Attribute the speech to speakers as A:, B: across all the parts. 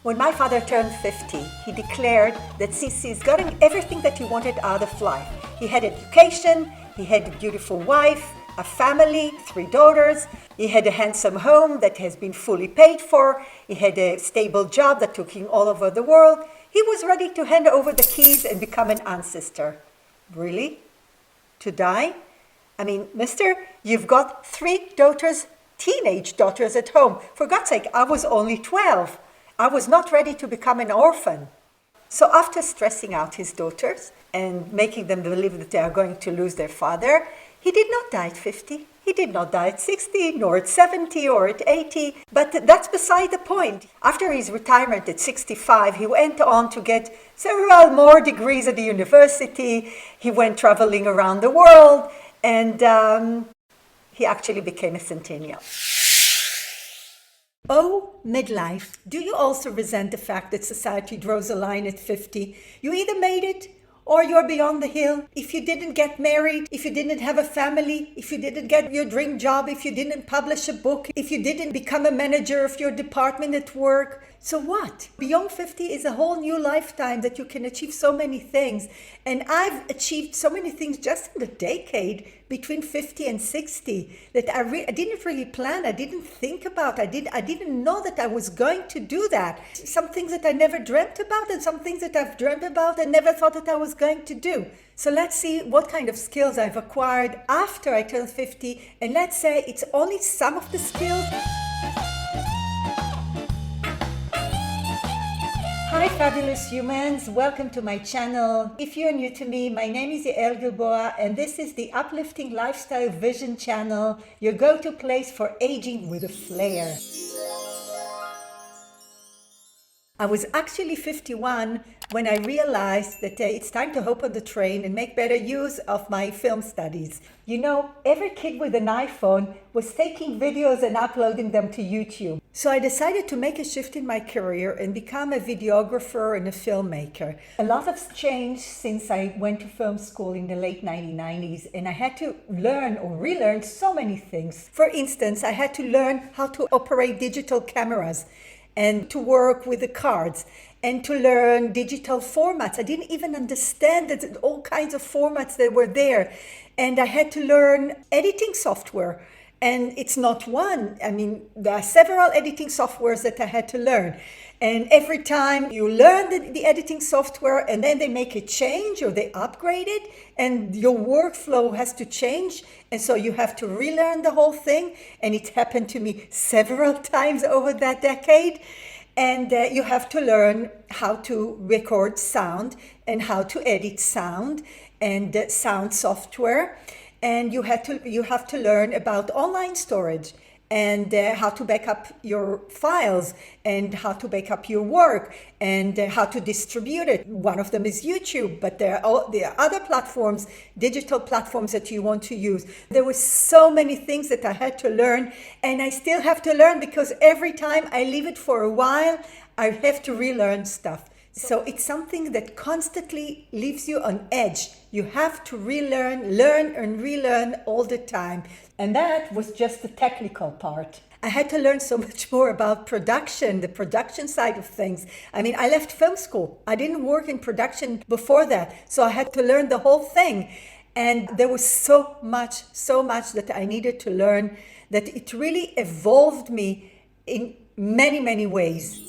A: When my father turned 50, he declared that since he's gotten everything that he wanted out of life, he had education, he had a beautiful wife, a family, 3 daughters, he had a handsome home that has been fully paid for, he had a stable job that took him all over the world. He was ready to hand over the keys and become an ancestor. Really? To die? I mean, mister, you've got 3 daughters, teenage daughters at home. For God's sake, I was only 12. I was not ready to become an orphan. So after stressing out his daughters and making them believe that they are going to lose their father, he did not die at 50. He did not die at 60, nor at 70, or at 80. But that's beside the point. After his retirement at 65, he went on to get several more degrees at the university. He went traveling around the world, and he actually became a centennial. Oh, midlife, do you also resent the fact that society draws a line at 50? You either made it or you're beyond the hill. If you didn't get married, if you didn't have a family, if you didn't get your dream job, if you didn't publish a book, if you didn't become a manager of your department at work, so what? Beyond 50 is a whole new lifetime that you can achieve so many things. And I've achieved so many things just in the decade between 50 and 60 that I didn't really plan. I didn't think about. I didn't know that I was going to do that. Some things that I never dreamt about, and some things that I've dreamt about and never thought that I was going to do. So let's see what kind of skills I've acquired after I turned 50. And let's say it's only some of the skills. Hi fabulous humans, welcome to my channel. If you're new to me, my name is Yael Gilboa and this is the Uplifting Lifestyle Vision channel, your go-to place for aging with a flair. I was actually 51 when I realized that it's time to hop on the train and make better use of my film studies. You know, every kid with an iPhone was taking videos and uploading them to YouTube. So I decided to make a shift in my career and become a videographer and a filmmaker. A lot has changed since I went to film school in the late 1990s, and I had to learn or relearn so many things. For instance, I had to learn how to operate digital cameras and to work with the cards and to learn digital formats. I didn't even understand that all kinds of formats that were there. And I had to learn editing software. And it's not one. I mean, there are several editing softwares that I had to learn. And every time you learn the editing software and then they make a change or they upgrade it and your workflow has to change. And so you have to relearn the whole thing. And it happened to me several times over that decade. And you have to learn how to record sound and how to edit sound and sound software. And you have to learn about online storage and how to back up your files and how to back up your work and how to distribute it. One of them is YouTube, but there are other platforms, digital platforms that you want to use. There were so many things that I had to learn, and I still have to learn because every time I leave it for a while, I have to relearn stuff. So it's something that constantly leaves you on edge. You have to relearn, learn and relearn all the time. And that was just the technical part. I had to learn so much more about production, the production side of things. I mean, I left film school. I didn't work in production before that. So I had to learn the whole thing. And there was so much that I needed to learn that it really evolved me in many, many ways.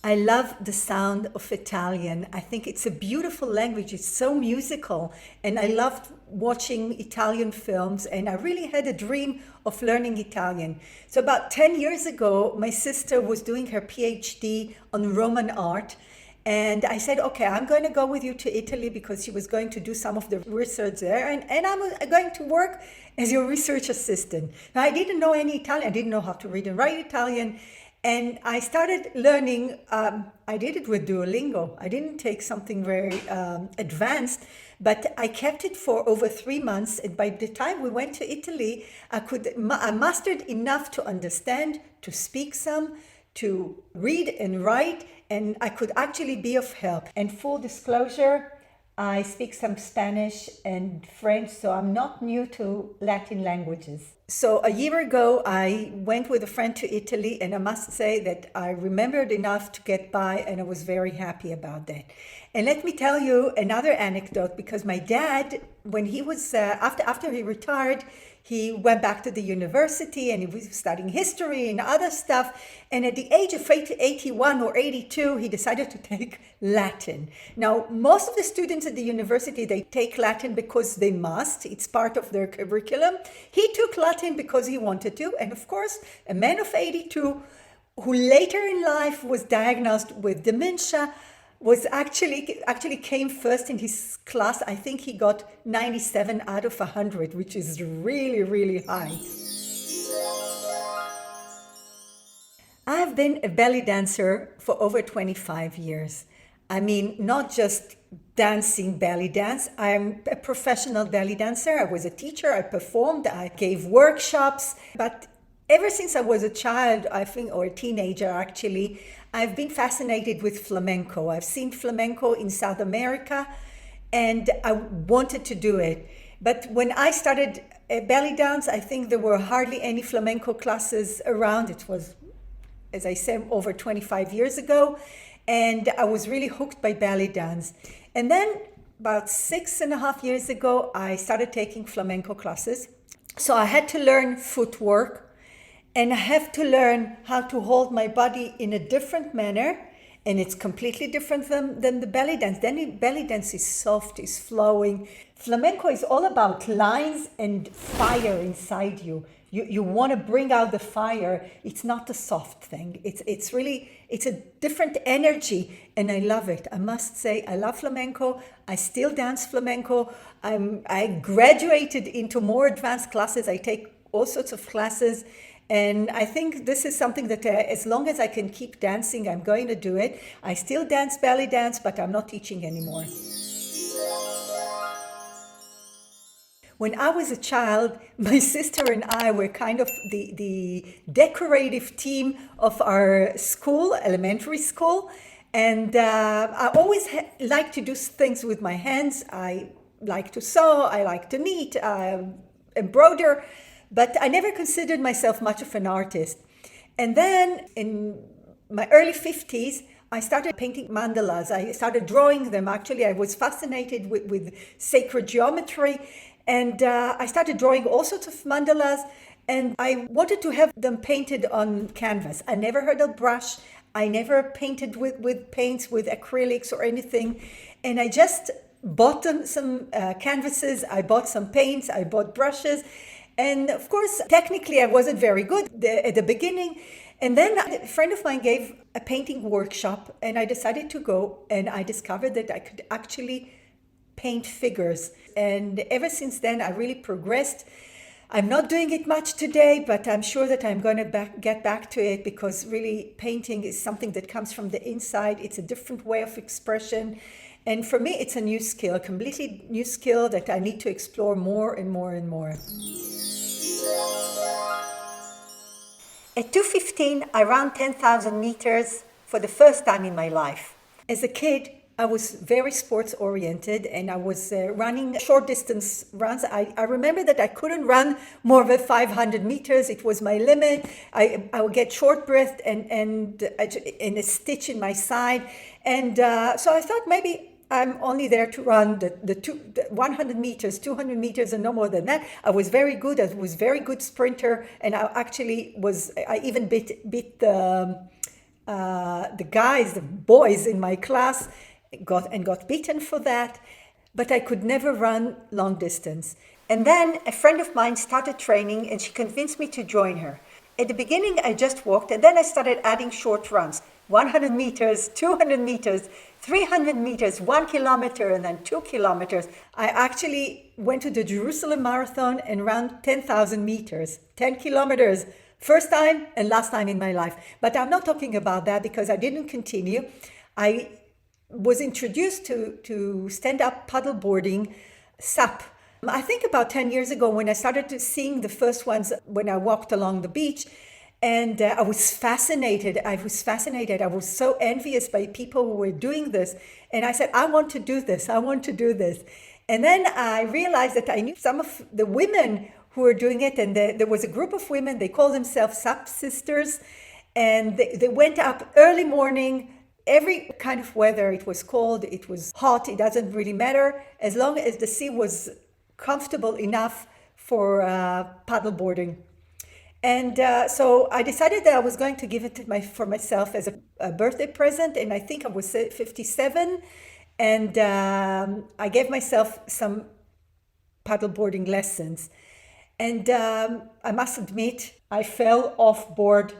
A: I love the sound of Italian. I think it's a beautiful language. It's so musical. And I loved watching Italian films. And I really had a dream of learning Italian. So about 10 years ago, my sister was doing her PhD on Roman art. And I said, okay, I'm going to go with you to Italy because she was going to do some of the research there. And I'm going to work as your research assistant. Now, I didn't know any Italian. I didn't know how to read and write Italian. And I started learning, I did it with Duolingo. I didn't take something very advanced, but I kept it for over 3 months. And by the time we went to Italy, I mastered enough to understand, to speak some, to read and write, and I could actually be of help. And full disclosure, I speak some Spanish and French, so I'm not new to Latin languages. So a year ago, I went with a friend to Italy, and I must say that I remembered enough to get by, and I was very happy about that. And let me tell you another anecdote, because my dad, when he was after he retired, he went back to the university and he was studying history and other stuff. And at the age of 81 or 82, he decided to take Latin. Now, most of the students at the university, they take Latin because they must. It's part of their curriculum. He took Latin because he wanted to. And of course, a man of 82 who later in life was diagnosed with dementia was actually came first in his class. I think he got 97 out of 100, which is really, really high. I've been a belly dancer for over 25 years. I mean, not just dancing belly dance. I'm a professional belly dancer. I was a teacher, I performed, I gave workshops, but ever since I was a child, I think, or a teenager actually, I've been fascinated with flamenco. I've seen flamenco in South America and I wanted to do it. But when I started belly dance, I think there were hardly any flamenco classes around. It was, as I said, over 25 years ago. And I was really hooked by belly dance. And then about 6.5 years ago, I started taking flamenco classes. So I had to learn footwork. And I have to learn how to hold my body in a different manner. And it's completely different than the belly dance. Then the belly dance is soft, is flowing. Flamenco is all about lines and fire inside you. You want to bring out the fire. It's not a soft thing. It's a different energy. And I love it. I must say, I love flamenco. I still dance flamenco. I graduated into more advanced classes. I take all sorts of classes. And I think this is something that as long as I can keep dancing, I'm going to do it. I still dance belly dance, but I'm not teaching anymore. When I was a child, my sister and I were kind of the decorative team of our school, elementary school. And I always liked to do things with my hands. I like to sew, I like to knit, embroider. But I never considered myself much of an artist. And then in my early 50s, I started painting mandalas. I started drawing them. Actually, I was fascinated with sacred geometry. And I started drawing all sorts of mandalas. And I wanted to have them painted on canvas. I never heard of brush. I never painted with paints, with acrylics or anything. And I just bought some canvases. I bought some paints. I bought brushes. And of course, technically, I wasn't very good at the beginning. And then a friend of mine gave a painting workshop, and I decided to go, and I discovered that I could actually paint figures. And ever since then, I really progressed. I'm not doing it much today, but I'm sure that I'm going to get back to it, because really painting is something that comes from the inside. It's a different way of expression. And for me, it's a new skill, a completely new skill that I need to explore more and more and more. At 2:15, I ran 10,000 meters for the first time in my life. As a kid, I was very sports oriented and I was running short distance runs. I remember that I couldn't run more than 500 meters. It was my limit. I would get short breathed and a stitch in my side. And so I thought maybe I'm only there to run the 100 meters, 200 meters, and no more than that. I was very good. I was very good sprinter, and I even beat the guys, the boys in my class, got beaten for that. But I could never run long distance. And then a friend of mine started training, and she convinced me to join her. At the beginning, I just walked, and then I started adding short runs. 100 meters, 200 meters, 300 meters, 1 kilometer, and then 2 kilometers. I actually went to the Jerusalem Marathon and ran 10,000 meters, 10 kilometers, first time and last time in my life. But I'm not talking about that because I didn't continue. I was introduced to stand-up paddleboarding, SUP. I think about 10 years ago when I started seeing the first ones when I walked along the beach. And I was fascinated. I was so envious by people who were doing this. And I said, I want to do this. I want to do this. And then I realized that I knew some of the women who were doing it. And there was a group of women, they called themselves Sub Sisters. And they went up early morning, every kind of weather. It was cold, it was hot, it doesn't really matter. As long as the sea was comfortable enough for paddleboarding. And so I decided that I was going to give it for myself as a birthday present. And I think I was 57. And I gave myself some paddleboarding lessons. And I must admit, I fell off board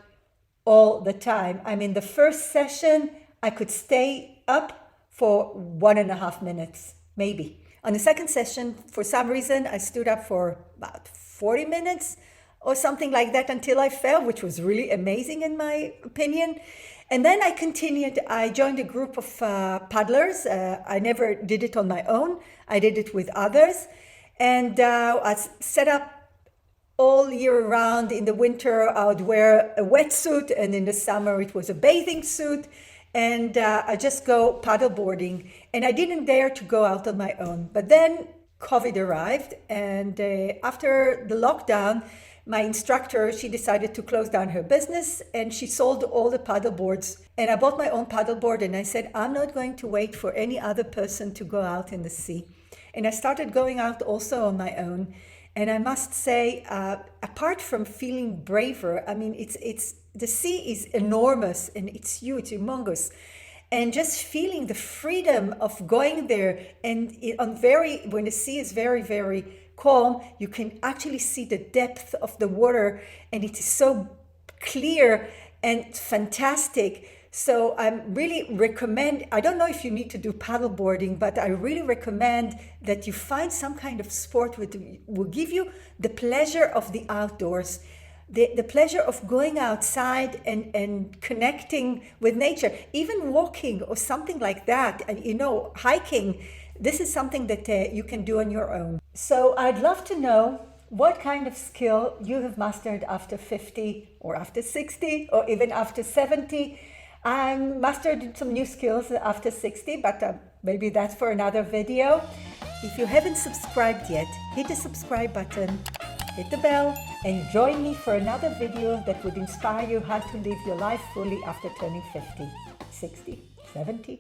A: all the time. I mean, the first session, I could stay up for 1.5 minutes, maybe. On the second session, for some reason, I stood up for about 40 minutes or something like that until I fell, which was really amazing in my opinion. And then I continued. I joined a group of paddlers. I never did it on my own. I did it with others. And I set up all year round. In the winter, I would wear a wetsuit, and in the summer, it was a bathing suit. And I just go paddleboarding. And I didn't dare to go out on my own. But then COVID arrived, and after the lockdown, my instructor, she decided to close down her business, and she sold all the paddleboards. And I bought my own paddleboard, and I said, I'm not going to wait for any other person to go out in the sea. And I started going out also on my own. And I must say, apart from feeling braver, I mean, it's the sea is enormous and it's huge, humongous. And just feeling the freedom of going there, and when the sea is very, very calm, you can actually see the depth of the water, and it is so clear and fantastic. So I really recommend, I don't know if you need to do paddleboarding, but I really recommend that you find some kind of sport which will give you the pleasure of the outdoors, the pleasure of going outside and connecting with nature, even walking or something like that. And hiking, this is something that you can do on your own. So I'd love to know what kind of skill you have mastered after 50 or after 60 or even after 70. I mastered some new skills after 60, but maybe that's for another video. If you haven't subscribed yet, hit the subscribe button, hit the bell, and join me for another video that would inspire you how to live your life fully after turning 50, 60, 70.